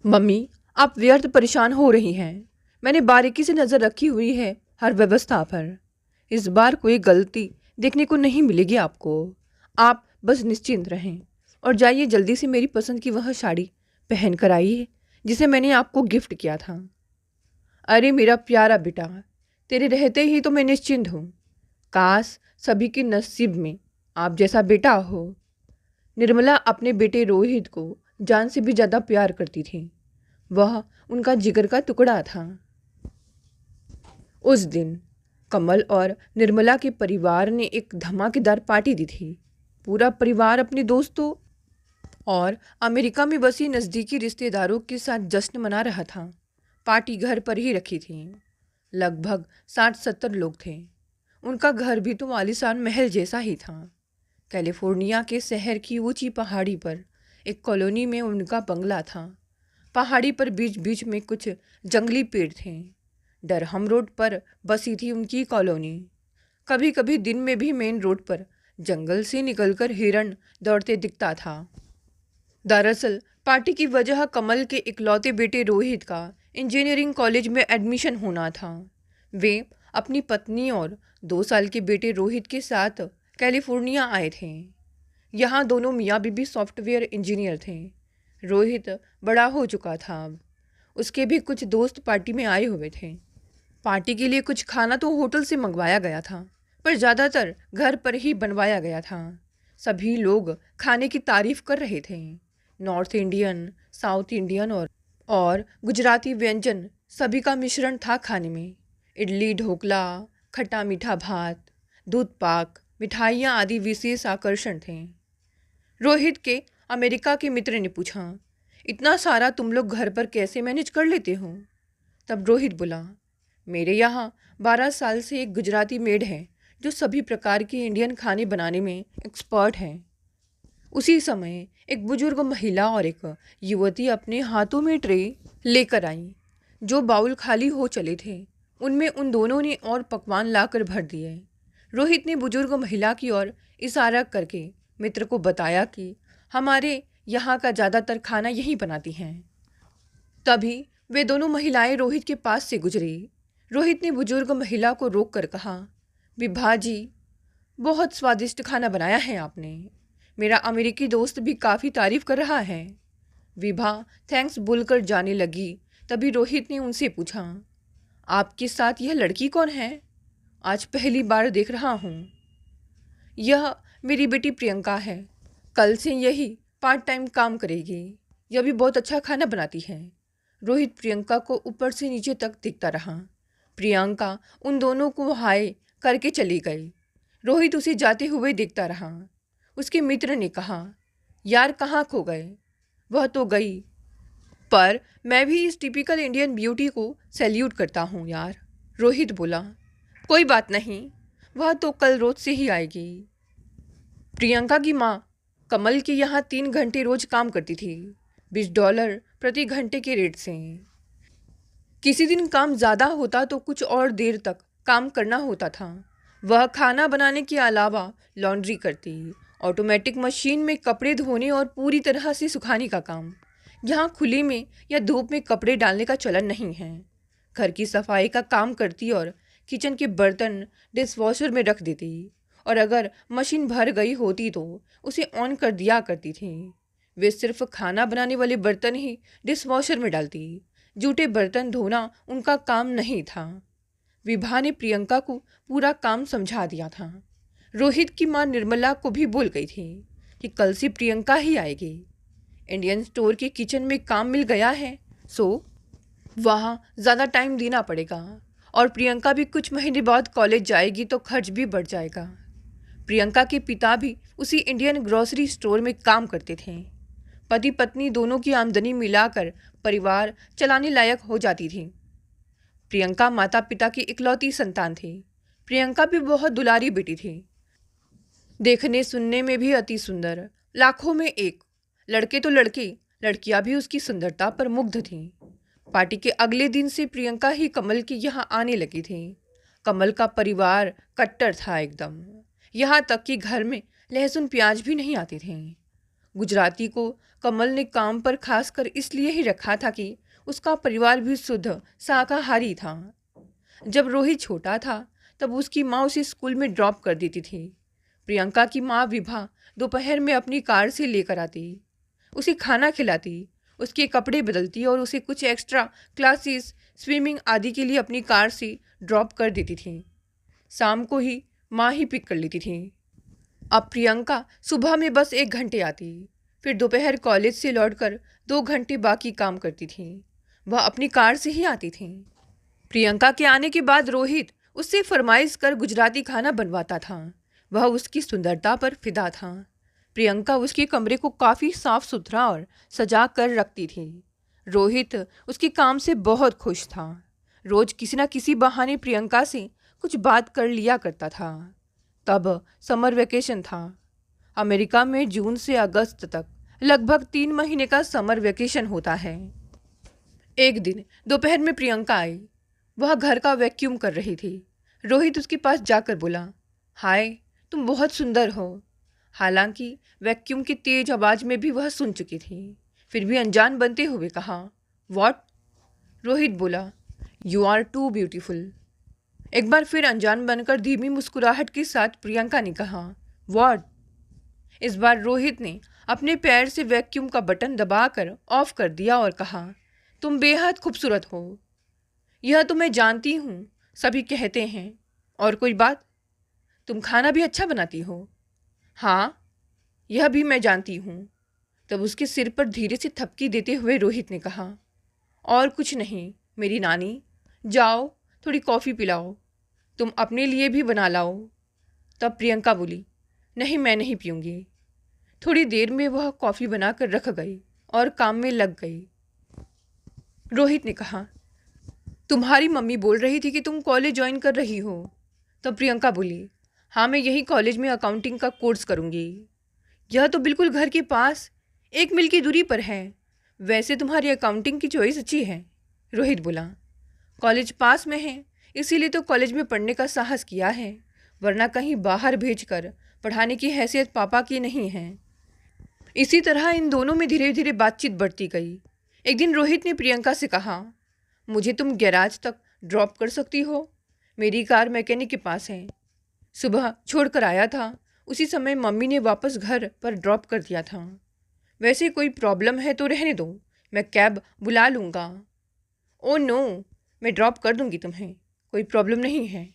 Mummy, आप व्यर्थ परेशान हो रही हैं। मैंने बारीकी से नज़र रखी हुई है हर व्यवस्था पर। इस बार कोई गलती देखने को नहीं मिलेगी आपको। आप बस निश्चिंत रहें और जाइए जल्दी से मेरी पसंद की वह साड़ी पहन कर आइए जिसे मैंने आपको गिफ्ट किया था। अरे मेरा प्यारा बेटा, तेरे रहते ही तो मैं निश्चिंत हूँ। काश सभी के नसीब में आप जैसा बेटा हो। निर्मला अपने बेटे रोहित को जान से भी ज़्यादा प्यार करती थी। वह उनका जिगर का टुकड़ा था। उस दिन कमल और निर्मला के परिवार ने एक धमाकेदार पार्टी दी थी। पूरा परिवार अपने दोस्तों और अमेरिका में बसी नज़दीकी रिश्तेदारों के साथ जश्न मना रहा था। पार्टी घर पर ही रखी थी। लगभग 60-70 लोग थे। उनका घर भी तो आलीशान महल जैसा ही था। कैलिफोर्निया के शहर की ऊंची पहाड़ी पर एक कॉलोनी में उनका बंगला था। पहाड़ी पर बीच बीच में कुछ जंगली पेड़ थे। डरहम रोड पर बसी थी उनकी कॉलोनी। कभी कभी दिन में भी मेन रोड पर जंगल से निकलकर हिरण दौड़ते दिखता था। दरअसल पार्टी की वजह कमल के इकलौते बेटे रोहित का इंजीनियरिंग कॉलेज में एडमिशन होना था। वे अपनी पत्नी और 2 साल के बेटे रोहित के साथ कैलिफोर्निया आए थे। यहाँ दोनों मियाँ बीबी सॉफ्टवेयर इंजीनियर थे। रोहित बड़ा हो चुका था अब। उसके भी कुछ दोस्त पार्टी में आए हुए थे। पार्टी के लिए कुछ खाना तो होटल से मंगवाया गया था, पर ज़्यादातर घर पर ही बनवाया गया था। सभी लोग खाने की तारीफ कर रहे थे। नॉर्थ इंडियन, साउथ इंडियन और गुजराती व्यंजन सभी का मिश्रण था खाने में। इडली, ढोकला, खट्टा मीठा भात, दूध पाक, मिठाइयाँ आदि विशेष आकर्षण थे। रोहित के अमेरिका के मित्र ने पूछा, इतना सारा तुम लोग घर पर कैसे मैनेज कर लेते हो? तब रोहित बोला, मेरे यहाँ 12 साल से एक गुजराती मेड है जो सभी प्रकार के इंडियन खाने बनाने में एक्सपर्ट है। उसी समय एक बुजुर्ग महिला और एक युवती अपने हाथों में ट्रे लेकर आई। जो बाउल खाली हो चले थे उनमें उन दोनों ने और पकवान लाकर भर दिए। रोहित ने बुजुर्ग महिला की ओर इशारा करके मित्र को बताया कि हमारे यहाँ का ज़्यादातर खाना यही बनाती हैं। तभी वे दोनों महिलाएं रोहित के पास से गुजरी। रोहित ने बुजुर्ग महिला को रोक कर कहा, विभा जी, बहुत स्वादिष्ट खाना बनाया है आपने। मेरा अमेरिकी दोस्त भी काफ़ी तारीफ कर रहा है। विभा थैंक्स बोलकर जाने लगी। तभी रोहित ने उनसे पूछा, आपके साथ यह लड़की कौन है? आज पहली बार देख रहा हूँ। यह मेरी बेटी प्रियंका है। कल से यही पार्ट टाइम काम करेगी। यह भी बहुत अच्छा खाना बनाती है। रोहित प्रियंका को ऊपर से नीचे तक देखता रहा। प्रियंका उन दोनों को हाय करके चली गई। रोहित उसे जाते हुए देखता रहा। उसके मित्र ने कहा, यार कहाँ खो गए? वह तो गई, पर मैं भी इस टिपिकल इंडियन ब्यूटी को सैल्यूट करता हूँ यार। रोहित बोला, कोई बात नहीं, वह तो कल रोज से ही आएगी। प्रियंका की माँ कमल के यहाँ 3 घंटे रोज काम करती थी, $20 प्रति घंटे के रेट से। किसी दिन काम ज़्यादा होता तो कुछ और देर तक काम करना होता था। वह खाना बनाने के अलावा लॉन्ड्री करती, ऑटोमेटिक मशीन में कपड़े धोने और पूरी तरह से सुखाने का काम। यहाँ खुले में या धूप में कपड़े डालने का चलन नहीं है। घर की सफाई का काम करती और किचन के बर्तन डिशवॉशर में रख देती, और अगर मशीन भर गई होती तो उसे ऑन कर दिया करती थी। वे सिर्फ खाना बनाने वाले बर्तन ही डिशवॉशर में डालती। जूठे बर्तन धोना उनका काम नहीं था। विभा ने प्रियंका को पूरा काम समझा दिया था। रोहित की माँ निर्मला को भी बोल गई थी कि कल से प्रियंका ही आएगी। इंडियन स्टोर के किचन में काम मिल गया है, सो वहाँ ज़्यादा टाइम देना पड़ेगा, और प्रियंका भी कुछ महीने बाद कॉलेज जाएगी तो खर्च भी बढ़ जाएगा। प्रियंका के पिता भी उसी इंडियन ग्रोसरी स्टोर में काम करते थे। पति पत्नी दोनों की आमदनी मिलाकर परिवार चलाने लायक हो जाती थी। प्रियंका माता पिता की इकलौती संतान थी। प्रियंका भी बहुत दुलारी बेटी थी, देखने सुनने में भी अति सुंदर, लाखों में एक। लड़के तो लड़के, लड़कियां भी उसकी सुंदरता पर मुग्ध थीं। पार्टी के अगले दिन से प्रियंका ही कमल के यहाँ आने लगी थी। कमल का परिवार कट्टर था एकदम। यहाँ तक कि घर में लहसुन प्याज भी नहीं आते थे। गुजराती को कमल ने काम पर खासकर इसलिए ही रखा था कि उसका परिवार भी शुद्ध शाकाहारी था। जब रोहित छोटा था तब उसकी माँ उसे स्कूल में ड्रॉप कर देती थी। प्रियंका की माँ विभा दोपहर में अपनी कार से लेकर आती, उसे खाना खिलाती, उसके कपड़े बदलती और उसे कुछ एक्स्ट्रा क्लासेस, स्विमिंग आदि के लिए अपनी कार से ड्रॉप कर देती थी। शाम को ही माँ ही पिक कर लेती थी। अब प्रियंका सुबह में बस 1 घंटे आती, फिर दोपहर कॉलेज से लौटकर 2 घंटे बाकी काम करती थी। वह अपनी कार से ही आती थी। प्रियंका के आने के बाद रोहित उससे फरमाइश कर गुजराती खाना बनवाता था। वह उसकी सुंदरता पर फिदा था। प्रियंका उसके कमरे को काफ़ी साफ सुथरा और सजा कर रखती थी। रोहित उसके काम से बहुत खुश था। रोज किसी न किसी बहाने प्रियंका से कुछ बात कर लिया करता था। तब समर वेकेशन था। अमेरिका में जून से अगस्त तक लगभग 3 महीने का समर वेकेशन होता है। एक दिन दोपहर में प्रियंका आई। वह घर का वैक्यूम कर रही थी। रोहित उसके पास जाकर बोला, हाय, तुम बहुत सुंदर हो। हालांकि वैक्यूम की तेज आवाज में भी वह सुन चुकी थी, फिर भी अनजान बनते हुए कहा, व्हाट? रोहित बोला, यू आर टू ब्यूटीफुल। एक बार फिर अनजान बनकर धीमी मुस्कुराहट के साथ प्रियंका ने कहा, व्हाट? इस बार रोहित ने अपने पैर से वैक्यूम का बटन दबाकर ऑफ कर दिया और कहा, तुम बेहद खूबसूरत हो। यह तो मैं जानती हूँ, सभी कहते हैं। और कोई बात? तुम खाना भी अच्छा बनाती हो। हाँ, यह भी मैं जानती हूँ। तब उसके सिर पर धीरे से थपकी देते हुए रोहित ने कहा, और कुछ नहीं मेरी नानी, जाओ थोड़ी कॉफ़ी पिलाओ, तुम अपने लिए भी बना लाओ। तब प्रियंका बोली, नहीं मैं नहीं पीऊँगी। थोड़ी देर में वह कॉफ़ी बनाकर रख गई और काम में लग गई। रोहित ने कहा, तुम्हारी मम्मी बोल रही थी कि तुम कॉलेज ज्वाइन कर रही हो। तब प्रियंका बोली, हाँ मैं यही कॉलेज में अकाउंटिंग का कोर्स करूँगी। यह तो बिल्कुल घर के पास 1 मील की दूरी पर है। वैसे तुम्हारी अकाउंटिंग की चॉइस अच्छी है। रोहित बोला, कॉलेज पास में है इसीलिए तो कॉलेज में पढ़ने का साहस किया है, वरना कहीं बाहर भेजकर पढ़ाने की हैसियत पापा की नहीं है। इसी तरह इन दोनों में धीरे धीरे बातचीत बढ़ती गई। एक दिन रोहित ने प्रियंका से कहा, मुझे तुम गैराज तक ड्रॉप कर सकती हो? मेरी कार मैकेनिक के पास है। सुबह छोड़ कर आया था, उसी समय मम्मी ने वापस घर पर ड्रॉप कर दिया था। वैसे कोई प्रॉब्लम है तो रहने दो, मैं कैब बुला लूँगा। ओ नो, मैं ड्रॉप कर दूँगी तुम्हें, कोई प्रॉब्लम नहीं है।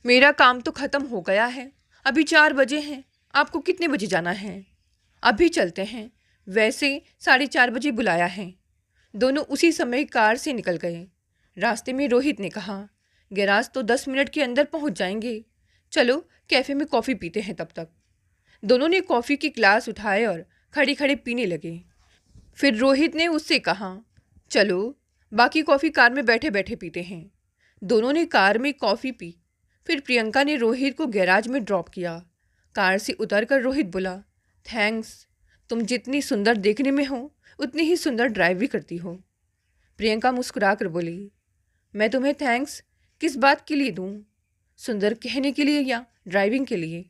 मेरा काम तो ख़त्म हो गया है, अभी 4 बजे हैं। आपको कितने बजे जाना है? अभी चलते हैं, वैसे 4:30 बजे बुलाया है। दोनों उसी समय कार से निकल गए। रास्ते में रोहित ने कहा, गैराज तो 10 मिनट के अंदर पहुंच जाएंगे, चलो कैफ़े में कॉफ़ी पीते हैं तब तक। दोनों ने कॉफ़ी की ग्लास उठाए और खड़े खड़े पीने लगे। फिर रोहित ने उससे कहा, चलो बाकी कॉफ़ी कार में बैठे बैठे पीते हैं। दोनों ने कार में कॉफ़ी पी। फिर प्रियंका ने रोहित को गैराज में ड्रॉप किया। कार से उतरकर रोहित बोला, थैंक्स, तुम जितनी सुंदर देखने में हो उतनी ही सुंदर ड्राइव भी करती हो। प्रियंका मुस्कुरा कर बोली, मैं तुम्हें थैंक्स किस बात के लिए दूँ? सुंदर कहने के लिए या ड्राइविंग के लिए?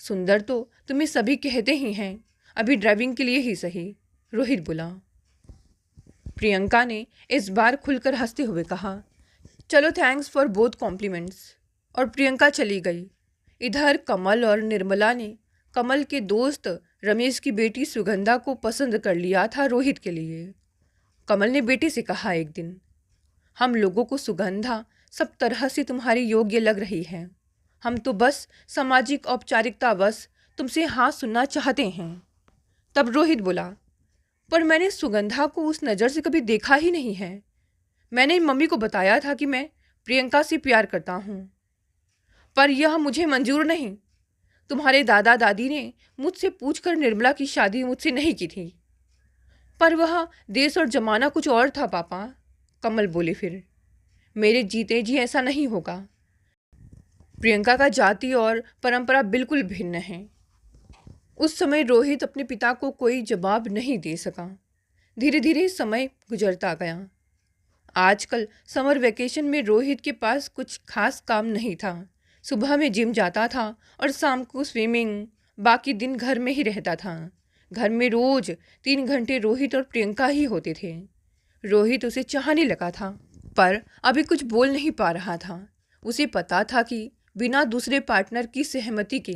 सुंदर तो तुम्हें सभी कहते ही हैं, अभी ड्राइविंग के लिए ही सही, रोहित बोला। प्रियंका ने इस बार खुलकर हंसते हुए कहा, चलो थैंक्स फॉर बोथ कॉम्प्लीमेंट्स। और प्रियंका चली गई। इधर कमल और निर्मला ने कमल के दोस्त रमेश की बेटी सुगंधा को पसंद कर लिया था रोहित के लिए। कमल ने बेटे से कहा एक दिन, हम लोगों को सुगंधा सब तरह से तुम्हारी योग्य लग रही है। हम तो बस सामाजिक औपचारिकतावश तुमसे हाँ सुनना चाहते हैं। तब रोहित बोला, पर मैंने सुगंधा को उस नज़र से कभी देखा ही नहीं है। मैंने मम्मी को बताया था कि मैं प्रियंका से प्यार करता हूँ, पर यह मुझे मंजूर नहीं। तुम्हारे दादा दादी ने मुझसे पूछकर निर्मला की शादी मुझसे नहीं की थी, पर वह देश और जमाना कुछ और था पापा। कमल बोले, फिर मेरे जीते जी ऐसा नहीं होगा। प्रियंका का जाति और परंपरा बिल्कुल भिन्न है। उस समय रोहित अपने पिता को कोई जवाब नहीं दे सका। धीरे धीरे समय गुजरता गया। आजकल समर वेकेशन में रोहित के पास कुछ खास काम नहीं था। सुबह में जिम जाता था और शाम को स्विमिंग, बाकी दिन घर में ही रहता था। घर में रोज 3 घंटे रोहित और प्रियंका ही होते थे। रोहित उसे चाहने लगा था, पर अभी कुछ बोल नहीं पा रहा था। उसे पता था कि बिना दूसरे पार्टनर की सहमति के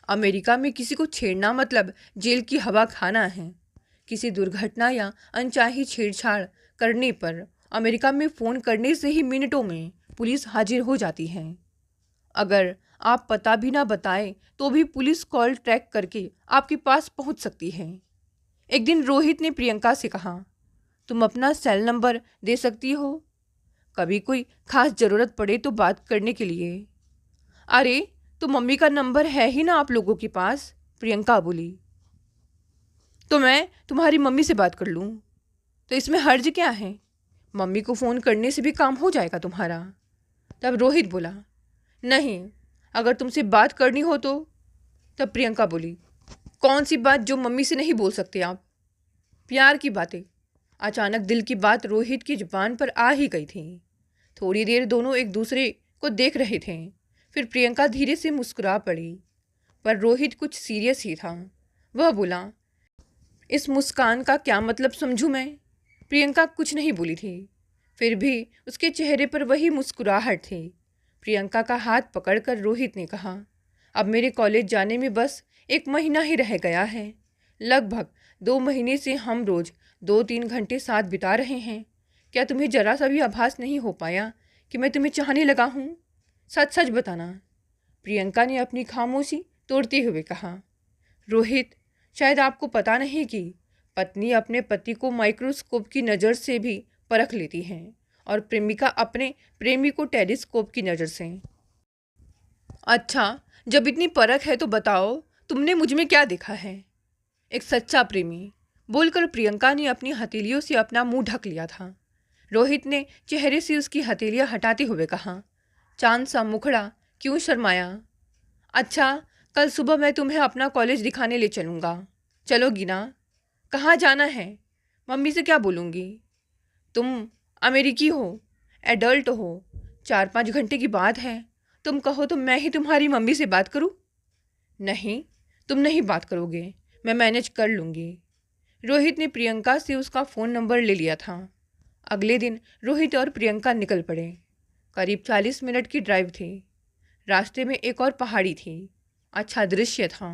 अमेरिका में किसी को छेड़ना मतलब जेल की हवा खाना है। किसी दुर्घटना या अनचाही छेड़छाड़ करने पर अमेरिका में फ़ोन करने से ही मिनटों में पुलिस हाजिर हो जाती है। अगर आप पता भी ना बताएं तो भी पुलिस कॉल ट्रैक करके आपके पास पहुंच सकती है। एक दिन रोहित ने प्रियंका से कहा, तुम अपना सेल नंबर दे सकती हो, कभी कोई खास ज़रूरत पड़े तो बात करने के लिए। अरे तो मम्मी का नंबर है ही ना आप लोगों के पास, प्रियंका बोली। तो मैं तुम्हारी मम्मी से बात कर लूँ, तो इसमें हर्ज क्या है? मम्मी को फ़ोन करने से भी काम हो जाएगा तुम्हारा। तब रोहित बोला, नहीं, अगर तुमसे बात करनी हो तो। तब प्रियंका बोली, कौन सी बात जो मम्मी से नहीं बोल सकते आप? प्यार की बातें। अचानक दिल की बात रोहित की जुबान पर आ ही गई थी। थोड़ी देर दोनों एक दूसरे को देख रहे थे। फिर प्रियंका धीरे से मुस्कुरा पड़ी, पर रोहित कुछ सीरियस ही था। वह बोला, इस मुस्कान का क्या मतलब समझूं मैं? प्रियंका कुछ नहीं बोली थी, फिर भी उसके चेहरे पर वही मुस्कुराहट थी। प्रियंका का हाथ पकड़कर रोहित ने कहा, अब मेरे कॉलेज जाने में बस 1 महीना ही रह गया है। लगभग 2 महीने से हम रोज़ 2-3 घंटे साथ बिता रहे हैं। क्या तुम्हें जरा सा भी आभास नहीं हो पाया कि मैं तुम्हें चाहने लगा हूँ? सच सच बताना। प्रियंका ने अपनी खामोशी तोड़ते हुए कहा, रोहित, शायद आपको पता नहीं कि पत्नी अपने पति को माइक्रोस्कोप की नज़र से भी परख लेती है और प्रेमिका अपने प्रेमी को टेलीस्कोप की नज़र से। अच्छा, जब इतनी परख है तो बताओ, तुमने मुझ में क्या देखा है? एक सच्चा प्रेमी, बोलकर प्रियंका ने अपनी हथेलियों से अपना मुंह ढक लिया था। रोहित ने चेहरे से उसकी हथेलियां हटाते हुए कहा, चांद सा मुखड़ा, क्यों शर्माया? अच्छा, कल सुबह मैं तुम्हें अपना कॉलेज दिखाने ले चलूँगा, चलोगी ना? कहाँ जाना है? मम्मी से क्या बोलूँगी? तुम अमेरिकी हो, एडल्ट हो, 4-5 घंटे की बात है। तुम कहो तो मैं ही तुम्हारी मम्मी से बात करूँ? नहीं, तुम नहीं बात करोगे, मैं मैनेज कर लूँगी। रोहित ने प्रियंका से उसका फ़ोन नंबर ले लिया था। अगले दिन रोहित और प्रियंका निकल पड़े। करीब 40 मिनट की ड्राइव थी। रास्ते में एक और पहाड़ी थी। अच्छा दृश्य था।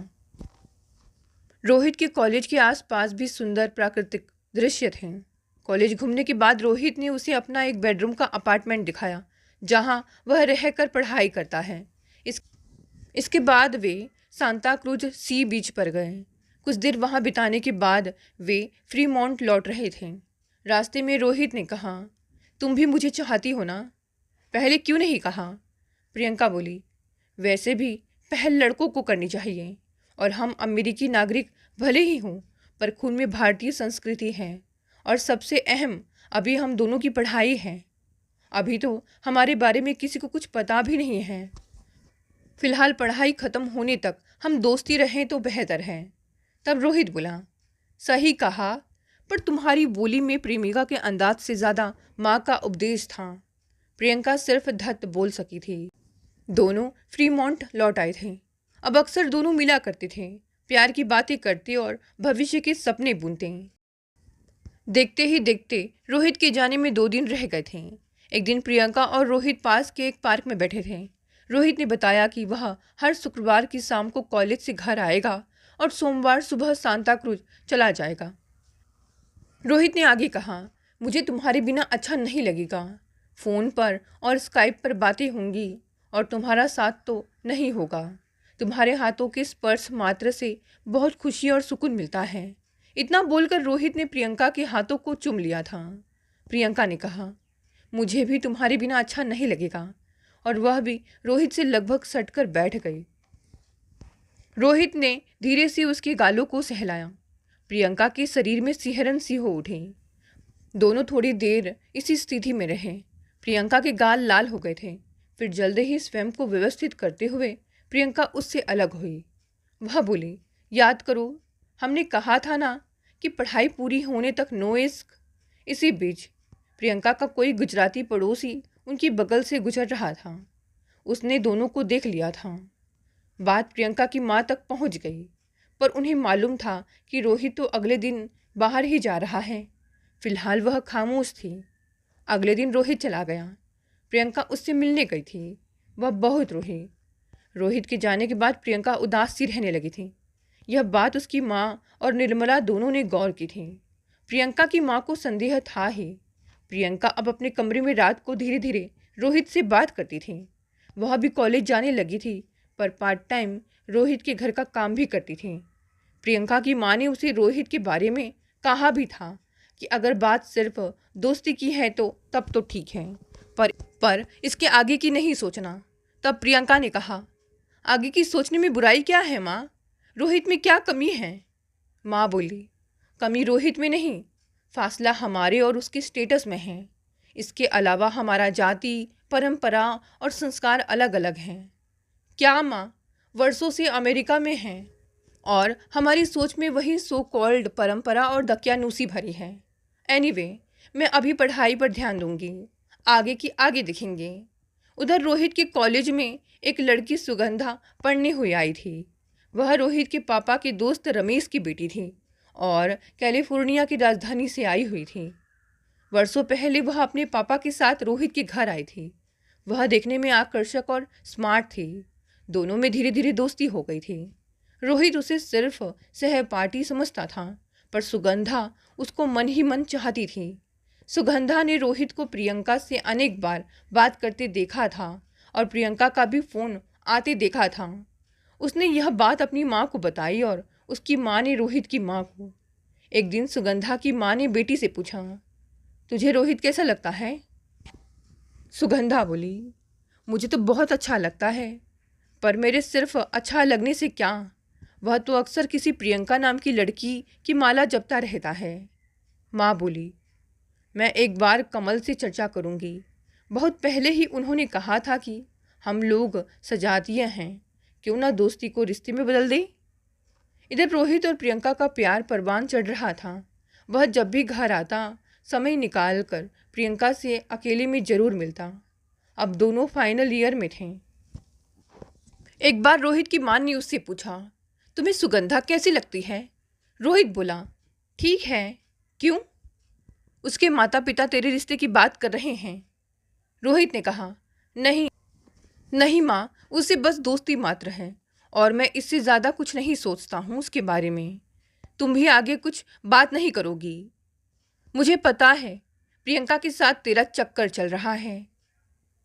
रोहित के कॉलेज के आसपास भी सुंदर प्राकृतिक दृश्य थे। कॉलेज घूमने के बाद रोहित ने उसे अपना एक बेडरूम का अपार्टमेंट दिखाया, जहां वह रहकर पढ़ाई करता है। इसके बाद वे सांता क्रूज सी बीच पर गए। कुछ देर वहां बिताने के बाद वे फ्रीमॉन्ट लौट रहे थे। रास्ते में रोहित ने कहा, तुम भी मुझे चाहती हो ना? पहले क्यों नहीं कहा? प्रियंका बोली, वैसे भी पहल लड़कों को करनी चाहिए, और हम अमेरिकी नागरिक भले ही हों, पर खून में भारतीय संस्कृति है, और सबसे अहम अभी हम दोनों की पढ़ाई है। अभी तो हमारे बारे में किसी को कुछ पता भी नहीं है। फिलहाल पढ़ाई ख़त्म होने तक हम दोस्ती रहें तो बेहतर है। तब रोहित बोला, सही कहा, पर तुम्हारी बोली में प्रेमिका के अंदाज से ज़्यादा माँ का उपदेश था। प्रियंका सिर्फ धत बोल सकी थी। दोनों फ्रीमॉन्ट लौट आए थे। अब अक्सर दोनों मिला करते थे, प्यार की बातें करते और भविष्य के सपने बुनते। देखते ही देखते रोहित के जाने में 2 दिन रह गए थे। एक दिन प्रियंका और रोहित पास के एक पार्क में बैठे थे। रोहित ने बताया कि वह हर शुक्रवार की शाम को कॉलेज से घर आएगा और सोमवार सुबह सांता क्रूज चला जाएगा। रोहित ने आगे कहा, मुझे तुम्हारे बिना अच्छा नहीं लगेगा। फ़ोन पर और स्काइप पर बातें होंगी और तुम्हारा साथ तो नहीं होगा। तुम्हारे हाथों के स्पर्श मात्र से बहुत खुशी और सुकून मिलता है। इतना बोलकर रोहित ने प्रियंका के हाथों को चूम लिया था। प्रियंका ने कहा, मुझे भी तुम्हारे बिना अच्छा नहीं लगेगा, और वह भी रोहित से लगभग सटकर बैठ गई। रोहित ने धीरे से उसके गालों को सहलाया। प्रियंका के शरीर में सिहरन सी हो उठी। दोनों थोड़ी देर इसी स्थिति में रहे। प्रियंका के गाल लाल हो गए थे। फिर जल्द ही स्वयं को व्यवस्थित करते हुए प्रियंका उससे अलग हुई। वह बोली, याद करो, हमने कहा था ना कि पढ़ाई पूरी होने तक नो इश्क। इसी बीच प्रियंका का कोई गुजराती पड़ोसी उनकी बगल से गुजर रहा था। उसने दोनों को देख लिया था। बात प्रियंका की माँ तक पहुँच गई। पर उन्हें मालूम था कि रोहित तो अगले दिन बाहर ही जा रहा है। फिलहाल वह खामोश थी। अगले दिन रोहित चला गया। प्रियंका उससे मिलने गई थी। वह बहुत रोई। रोहित के जाने के बाद प्रियंका उदास सी रहने लगी थी। यह बात उसकी माँ और निर्मला दोनों ने गौर की थी। प्रियंका की माँ को संदेह था ही। प्रियंका अब अपने कमरे में रात को धीरे धीरे रोहित से बात करती थी। वह भी कॉलेज जाने लगी थी, पर पार्ट टाइम रोहित के घर का काम भी करती थी। प्रियंका की माँ ने उसे रोहित के बारे में कहा भी था कि अगर बात सिर्फ दोस्ती की है तो तब तो ठीक है, पर इसके आगे की नहीं सोचना। तब प्रियंका ने कहा, आगे की सोचने में बुराई क्या है माँ? रोहित में क्या कमी है? माँ बोली, कमी रोहित में नहीं, फासला हमारे और उसके स्टेटस में है। इसके अलावा हमारा जाति, परंपरा और संस्कार अलग अलग हैं। क्या माँ, वर्षों से अमेरिका में हैं और हमारी सोच में वही सो कॉल्ड परंपरा और दकियानूसी भरी है। एनीवे, मैं अभी पढ़ाई पर ध्यान दूंगी, आगे की आगे दिखेंगे। उधर रोहित के कॉलेज में एक लड़की सुगंधा पढ़ने हुई आई थी। वह रोहित के पापा के दोस्त रमेश की बेटी थी और कैलिफोर्निया की राजधानी से आई हुई थी। वर्षों पहले वह अपने पापा के साथ रोहित के घर आई थी। वह देखने में आकर्षक और स्मार्ट थी। दोनों में धीरे धीरे दोस्ती हो गई थी। रोहित उसे सिर्फ सहपाठी समझता था, पर सुगंधा उसको मन ही मन चाहती थी। सुगंधा ने रोहित को प्रियंका से अनेक बार बात करते देखा था और प्रियंका का भी फ़ोन आते देखा था। उसने यह बात अपनी माँ को बताई और उसकी माँ ने रोहित की माँ को। एक दिन सुगंधा की माँ ने बेटी से पूछा, तुझे रोहित कैसा लगता है? सुगंधा बोली, मुझे तो बहुत अच्छा लगता है, पर मेरे सिर्फ अच्छा लगने से क्या, वह तो अक्सर किसी प्रियंका नाम की लड़की की माला जपता रहता है। माँ बोली, मैं एक बार कमल से चर्चा करूँगी। बहुत पहले ही उन्होंने कहा था कि हम लोग सजातीय हैं, क्यों ना दोस्ती को रिश्ते में बदल दें। इधर रोहित और प्रियंका का प्यार परवान चढ़ रहा था। वह जब भी घर आता समय निकाल कर प्रियंका से अकेले में जरूर मिलता। अब दोनों फाइनल ईयर में थे। एक बार रोहित की माँ ने उससे पूछा, तुम्हें सुगंधा कैसी लगती है? रोहित बोला, ठीक है, क्यों? उसके माता पिता तेरे रिश्ते की बात कर रहे हैं। रोहित ने कहा, नहीं नहीं माँ, उससे बस दोस्ती मात्र है और मैं इससे ज़्यादा कुछ नहीं सोचता हूँ उसके बारे में। तुम भी आगे कुछ बात नहीं करोगी? मुझे पता है प्रियंका के साथ तेरा चक्कर चल रहा है।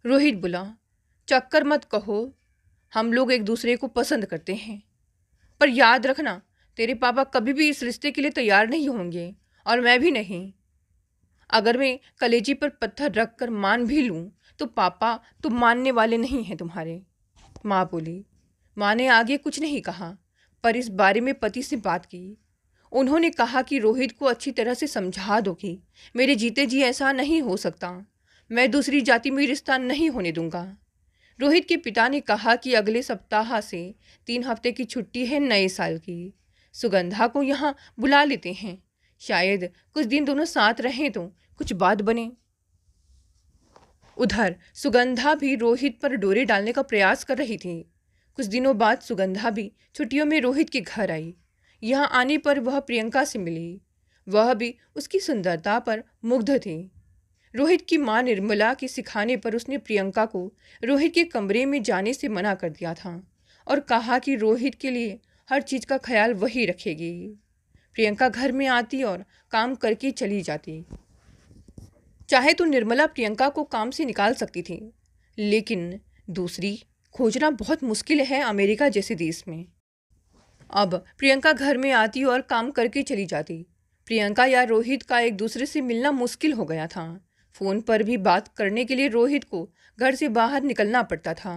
रोहित बोला, चक्कर मत कहो, हम लोग एक दूसरे को पसंद करते हैं, पर याद रखना तेरे पापा कभी भी इस रिश्ते के लिए तैयार नहीं होंगे और मैं भी नहीं। अगर मैं कलेजी पर पत्थर रख कर मान भी लूँ तो पापा तो मानने वाले नहीं हैं तुम्हारे। माँ बोली। माँ ने आगे कुछ नहीं कहा, पर इस बारे में पति से बात की। उन्होंने कहा कि रोहित को अच्छी तरह से समझा दो कि मेरे जीते जी ऐसा नहीं हो सकता, मैं दूसरी जाति में रिश्ता नहीं होने दूंगा। रोहित के पिता ने कहा कि अगले सप्ताह से 3 हफ्ते की छुट्टी है नए साल की, सुगंधा को यहाँ बुला लेते हैं, शायद कुछ दिन दोनों साथ रहें तो कुछ बात बने। उधर सुगंधा भी रोहित पर डोरे डालने का प्रयास कर रही थी। कुछ दिनों बाद सुगंधा भी छुट्टियों में रोहित के घर आई। यहाँ आने पर वह प्रियंका से मिली। वह भी उसकी सुंदरता पर मुग्ध थी। रोहित की माँ निर्मला के सिखाने पर उसने प्रियंका को रोहित के कमरे में जाने से मना कर दिया था और कहा कि रोहित के लिए हर चीज़ का ख्याल वही रखेगी। प्रियंका घर में आती और काम करके चली जाती। चाहे तो निर्मला प्रियंका को काम से निकाल सकती थी, लेकिन दूसरी खोजना बहुत मुश्किल है अमेरिका जैसे देश में। अब प्रियंका घर में आती और काम करके चली जाती। प्रियंका या रोहित का एक दूसरे से मिलना मुश्किल हो गया था। फ़ोन पर भी बात करने के लिए रोहित को घर से बाहर निकलना पड़ता था।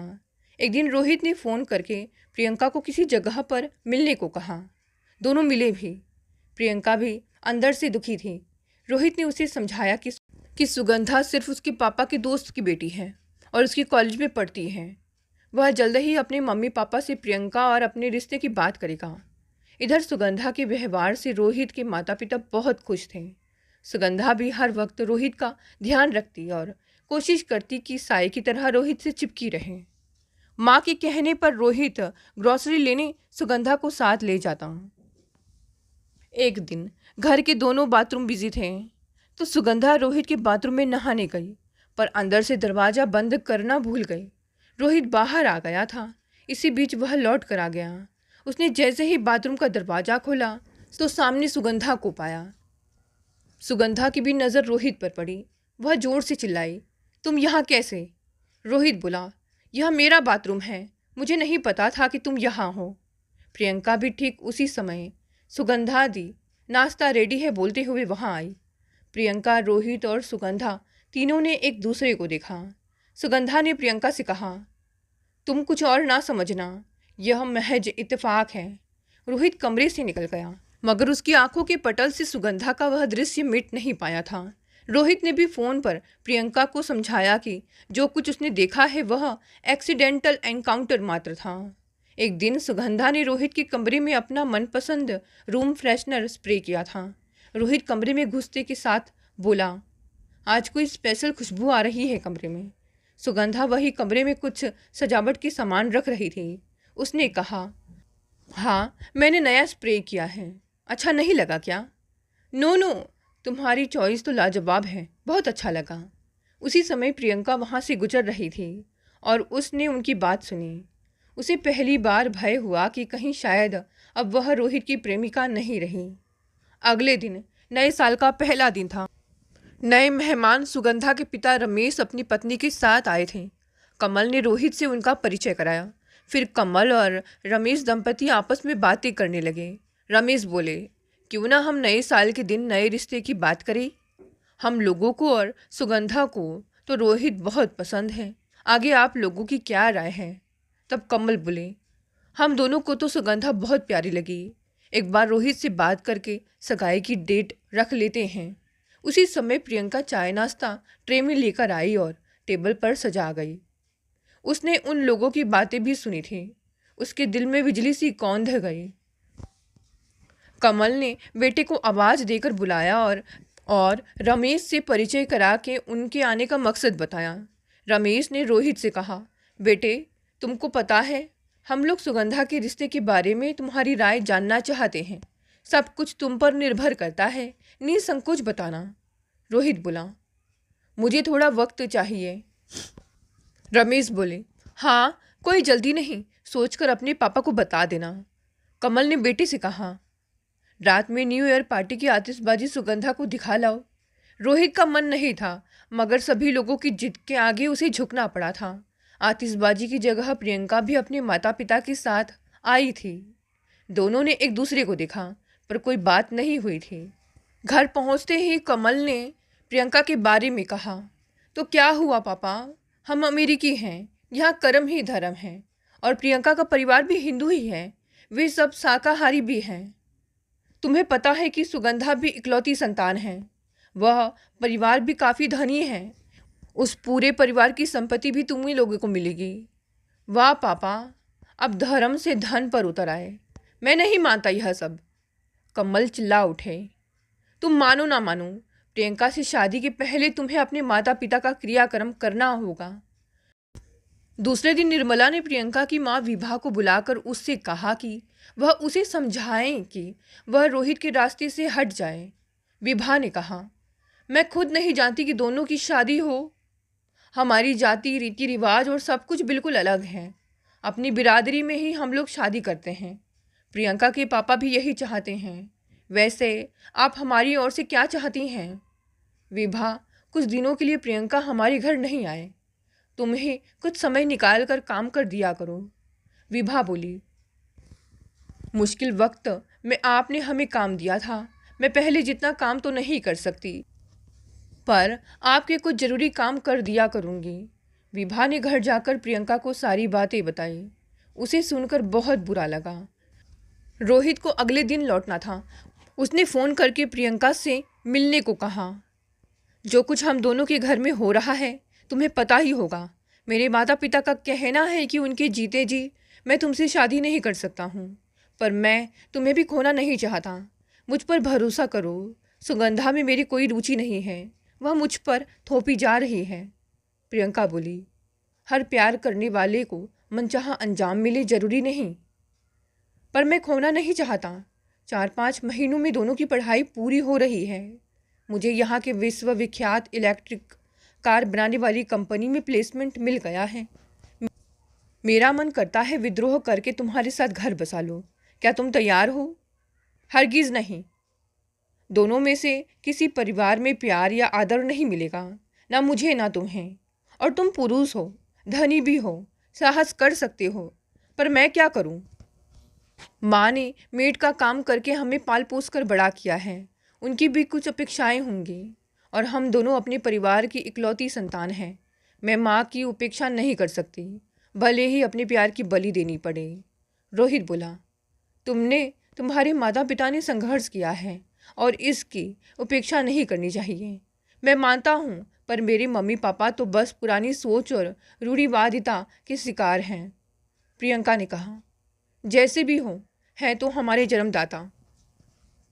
एक दिन रोहित ने फ़ोन करके प्रियंका को किसी जगह पर मिलने को कहा। दोनों मिले भी। प्रियंका भी अंदर से दुखी थी। रोहित ने उसे समझाया कि सुगंधा सिर्फ उसके पापा के दोस्त की बेटी है और उसकी कॉलेज में पढ़ती है। वह जल्द ही अपने मम्मी पापा से प्रियंका और अपने रिश्ते की बात करेगा। इधर सुगंधा के व्यवहार से रोहित के माता पिता बहुत खुश थे। सुगंधा भी हर वक्त रोहित का ध्यान रखती और कोशिश करती कि साए की तरह रोहित से चिपकी रहे। माँ के कहने पर रोहित ग्रोसरी लेने सुगंधा को साथ ले जाता। एक दिन घर के दोनों बाथरूम बिजी थे तो सुगंधा रोहित के बाथरूम में नहाने गई, पर अंदर से दरवाज़ा बंद करना भूल गई। रोहित बाहर आ गया था, इसी बीच वह लौट कर आ गया। उसने जैसे ही बाथरूम का दरवाज़ा खोला तो सामने सुगंधा को पाया। सुगंधा की भी नज़र रोहित पर पड़ी। वह जोर से चिल्लाई, तुम यहाँ कैसे? रोहित बोला, यह मेरा बाथरूम है, मुझे नहीं पता था कि तुम यहाँ हो। प्रियंका भी ठीक उसी समय सुगंधा दी नाश्ता रेडी है बोलते हुए वहाँ आई। प्रियंका, रोहित और सुगंधा तीनों ने एक दूसरे को देखा। सुगंधा ने प्रियंका से कहा, तुम कुछ और ना समझना, यह महज इत्तेफाक है। रोहित कमरे से निकल गया, मगर उसकी आंखों के पटल से सुगंधा का वह दृश्य मिट नहीं पाया था। रोहित ने भी फ़ोन पर प्रियंका को समझाया कि जो कुछ उसने देखा है वह एक्सीडेंटल एनकाउंटर मात्र था। एक दिन सुगंधा ने रोहित के कमरे में अपना मनपसंद रूम फ्रेशनर स्प्रे किया था। रोहित कमरे में घुसते के साथ बोला, आज कोई स्पेशल खुशबू आ रही है कमरे में। सुगंधा वही कमरे में कुछ सजावट के सामान रख रही थी। उसने कहा, हाँ मैंने नया स्प्रे किया है, अच्छा नहीं लगा क्या? नो नो, तुम्हारी चॉइस तो लाजवाब है, बहुत अच्छा लगा। उसी समय प्रियंका वहाँ से गुजर रही थी और उसने उनकी बात सुनी। उसे पहली बार भय हुआ कि कहीं शायद अब वह रोहित की प्रेमिका नहीं रही। अगले दिन नए साल का पहला दिन था। नए मेहमान सुगंधा के पिता रमेश अपनी पत्नी के साथ आए थे। कमल ने रोहित से उनका परिचय कराया। फिर कमल और रमेश दंपति आपस में बातें करने लगे। रमेश बोले, क्यों ना हम नए साल के दिन नए रिश्ते की बात करें? हम लोगों को और सुगंधा को तो रोहित बहुत पसंद है, आगे आप लोगों की क्या राय है? तब कमल बोले, हम दोनों को तो सुगंधा बहुत प्यारी लगी, एक बार रोहित से बात करके सगाई की डेट रख लेते हैं। उसी समय प्रियंका चाय नाश्ता ट्रे में लेकर आई और टेबल पर सजा गई। उसने उन लोगों की बातें भी सुनी थी। उसके दिल में बिजली सी कौंध गई। कमल ने बेटे को आवाज़ देकर बुलाया और रमेश से परिचय करा के उनके आने का मकसद बताया। रमेश ने रोहित से कहा, बेटे तुमको पता है, हम लोग सुगंधा के रिश्ते के बारे में तुम्हारी राय जानना चाहते हैं। सब कुछ तुम पर निर्भर करता है, निसंकोच बताना। रोहित बोला, मुझे थोड़ा वक्त चाहिए। रमेश बोले, हाँ कोई जल्दी नहीं, सोचकर अपने पापा को बता देना। कमल ने बेटे से कहा, रात में न्यू ईयर पार्टी की आतिशबाजी सुगंधा को दिखा लाओ। रोहित का मन नहीं था, मगर सभी लोगों की जिद के आगे उसे झुकना पड़ा था। आतिशबाजी की जगह प्रियंका भी अपने माता पिता के साथ आई थी। दोनों ने एक दूसरे को देखा, पर कोई बात नहीं हुई थी। घर पहुंचते ही कमल ने प्रियंका के बारे में कहा, तो क्या हुआ पापा, हम अमेरिकी हैं, यहाँ कर्म ही धर्म है, और प्रियंका का परिवार भी हिंदू ही है, वे सब शाकाहारी भी हैं। तुम्हें पता है कि सुगंधा भी इकलौती संतान है, वह परिवार भी काफ़ी धनी है, उस पूरे परिवार की संपत्ति भी तुम ही लोगों को मिलेगी। वाह पापा, अब धर्म से धन पर उतर आए, मैं नहीं मानता यह सब। कमल चिल्ला उठे, तुम मानो ना मानो, प्रियंका से शादी के पहले तुम्हें अपने माता पिता का क्रियाकर्म करना होगा। दूसरे दिन निर्मला ने प्रियंका की माँ विभा को बुलाकर उससे कहा कि वह उसे समझाएं कि वह रोहित के रास्ते से हट जाए। विभा ने कहा, मैं खुद नहीं जानती कि दोनों की शादी हो। हमारी जाति, रीति रिवाज और सब कुछ बिल्कुल अलग है। अपनी बिरादरी में ही हम लोग शादी करते हैं। प्रियंका के पापा भी यही चाहते हैं। वैसे आप हमारी ओर से क्या चाहती हैं? विभा, कुछ दिनों के लिए प्रियंका हमारे घर नहीं आए, तुम्हें कुछ समय निकाल कर काम कर दिया करो। विभा बोली, मुश्किल वक्त में आपने हमें काम दिया था, मैं पहले जितना काम तो नहीं कर सकती, पर आपके कुछ ज़रूरी काम कर दिया करूँगी। विभा ने घर जाकर प्रियंका को सारी बातें बताई। उसे सुनकर बहुत बुरा लगा। रोहित को अगले दिन लौटना था। उसने फ़ोन करके प्रियंका से मिलने को कहा। जो कुछ हम दोनों के घर में हो रहा है तुम्हें पता ही होगा। मेरे माता पिता का कहना है कि उनके जीते जी मैं तुमसे शादी नहीं कर सकता हूँ, पर मैं तुम्हें भी खोना नहीं चाहता। मुझ पर भरोसा करो, सुगंधा में मेरी कोई रुचि नहीं है, वह मुझ पर थोपी जा रही है। प्रियंका बोली, हर प्यार करने वाले को मनचाहा अंजाम मिले जरूरी नहीं, पर मैं खोना नहीं चाहता। 4-5 महीनों में दोनों की पढ़ाई पूरी हो रही है। मुझे यहाँ के विश्वविख्यात इलेक्ट्रिक कार बनाने वाली कंपनी में प्लेसमेंट मिल गया है। मेरा मन करता है विद्रोह करके तुम्हारे साथ घर बसा लो। क्या तुम तैयार हो? हरगिज़ नहीं। दोनों में से किसी परिवार में प्यार या आदर नहीं मिलेगा, ना मुझे ना तुम्हें। और तुम पुरुष हो, धनी भी हो, साहस कर सकते हो, पर मैं क्या करूं? माँ ने मेड का काम करके हमें पाल पोस कर बड़ा किया है। उनकी भी कुछ अपेक्षाएं होंगी, और हम दोनों अपने परिवार की इकलौती संतान हैं। मैं माँ की उपेक्षा नहीं कर सकती, भले ही अपने प्यार की बलि देनी पड़े। रोहित बोला, तुम्हारे माता पिता ने संघर्ष किया है और इसकी उपेक्षा नहीं करनी चाहिए। मैं मानता हूँ, पर मेरे मम्मी पापा तो बस पुरानी सोच और रूढ़िवादिता के शिकार हैं। प्रियंका ने कहा, जैसे भी हो, है तो हमारे जन्मदाता।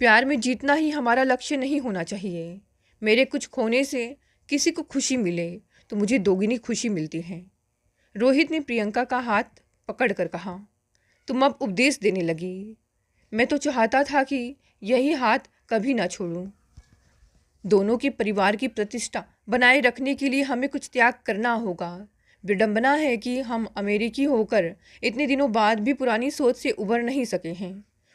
प्यार में जीतना ही हमारा लक्ष्य नहीं होना चाहिए। मेरे कुछ खोने से किसी को खुशी मिले तो मुझे दोगुनी खुशी मिलती है। रोहित ने प्रियंका का हाथ पकड़कर कहा, तुम अब उपदेश देने लगी। मैं तो चाहता था कि यही हाथ कभी ना छोड़ूं। दोनों के परिवार की प्रतिष्ठा बनाए रखने के लिए हमें कुछ त्याग करना होगा। विडंबना है कि हम अमेरिकी होकर इतने दिनों बाद भी पुरानी सोच से उबर नहीं सके हैं।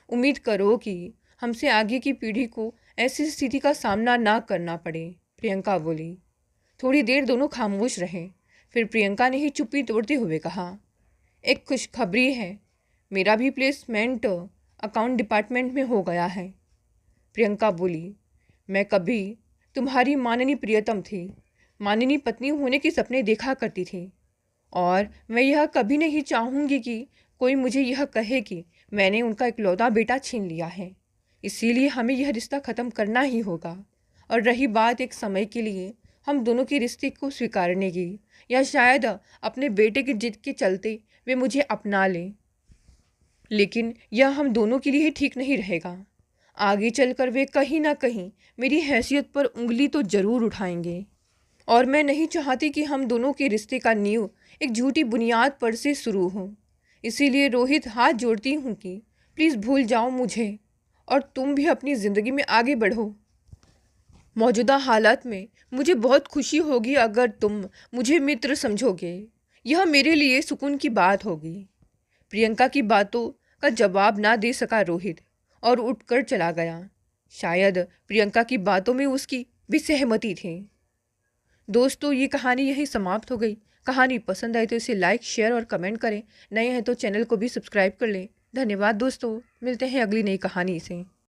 उम्मीद करो कि हमसे आगे की पीढ़ी को ऐसी स्थिति का सामना ना करना पड़े। प्रियंका बोली। थोड़ी देर दोनों खामोश रहे, फिर प्रियंका ने ही चुप्पी तोड़ते हुए कहा, एक खुशखबरी है, मेरा भी प्लेसमेंट अकाउंट डिपार्टमेंट में हो गया है। प्रियंका बोली, मैं कभी तुम्हारी माननीय प्रियतम थी, माननीय पत्नी होने के सपने देखा करती थी, और मैं यह कभी नहीं चाहूँगी कि कोई मुझे यह कहे कि मैंने उनका इकलौता बेटा छीन लिया है। इसीलिए हमें यह रिश्ता ख़त्म करना ही होगा। और रही बात एक समय के लिए हम दोनों के रिश्ते को स्वीकारने की, या शायद अपने बेटे की जिद के चलते वे मुझे अपना लें, लेकिन यह हम दोनों के लिए ठीक नहीं रहेगा। आगे चलकर वे कहीं ना कहीं मेरी हैसियत पर उंगली तो ज़रूर उठाएंगे, और मैं नहीं चाहती कि हम दोनों के रिश्ते का नींव एक झूठी बुनियाद पर से शुरू हो। इसीलिए रोहित, हाथ जोड़ती हूँ कि प्लीज़ भूल जाओ मुझे, और तुम भी अपनी ज़िंदगी में आगे बढ़ो। मौजूदा हालात में मुझे बहुत खुशी होगी अगर तुम मुझे मित्र समझोगे। यह मेरे लिए सुकून की बात होगी। प्रियंका की बातों का जवाब ना दे सका रोहित, और उठकर चला गया। शायद प्रियंका की बातों में उसकी भी सहमति थी। दोस्तों, ये कहानी यहीं समाप्त हो गई। कहानी पसंद आई तो इसे लाइक, शेयर और कमेंट करें। नए हैं तो चैनल को भी सब्सक्राइब कर लें। धन्यवाद दोस्तों, मिलते हैं अगली नई कहानी से।